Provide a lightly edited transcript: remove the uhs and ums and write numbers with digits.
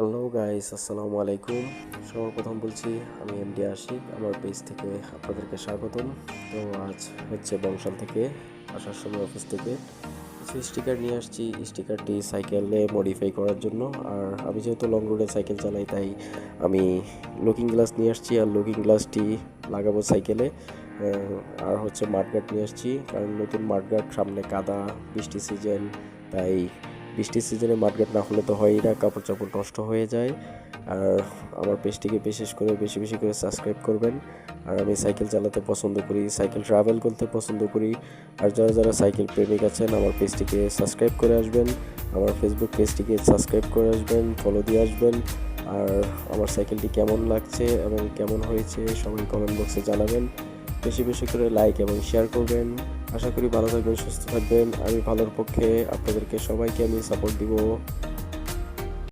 Hello guys, আসসালামু আলাইকুম। সর্বপ্রথম বলছি আমি এমডি আশিক, আমার পেজ থেকে আপনাদেরকে স্বাগতম। তো আজ হচ্ছে বংশাল থেকে আসার সময় অফিস থেকে কিছু স্টিকার নিয়ে আসছি। স্টিকারটি সাইকেলে মডিফাই করার জন্য। আর আমি যেহেতু লং রুটে সাইকেল চালাই, তাই আমি লুকিং গ্লাস নিয়ে আসছি, আর লুকিং গ্লাসটি লাগাবো সাইকেলে। আর হচ্ছে মাডগার্ড নিয়ে আসছি, কারণ নতুন মাডগার্ড, সামনে কাদা, বৃষ্টি সিজন, তাই বৃষ্টির সিজনে মাডগার্ড না হলে তো হয়ই না, কাপড় চাপড় নষ্ট হয়ে যায়। আর আমার পেজটিকে বিশেষ করে বেশি বেশি করে সাবস্ক্রাইব করবেন। আর আমি সাইকেল চালাতে পছন্দ করি, সাইকেল ট্রাভেল করতে পছন্দ করি। আর যারা যারা সাইকেল প্রেমিক আছেন, আমার পেজটিকে সাবস্ক্রাইব করে আসবেন, আমার ফেসবুক পেজটিকে সাবস্ক্রাইব করে আসবেন, ফলো দিয়ে আসবেন। আর আমার সাইকেলটি কেমন লাগছে এবং কেমন হয়েছে সবাই কমেন্ট বক্সে জানাবেন। বেশি বেশি করে লাইক এবং শেয়ার করবেন। আশা করি ভালো থাকবেন, সুস্থ থাকবেন। আমি ভালোর পক্ষে, আপনাদেরকে সবাইকে আমি সাপোর্ট দিব।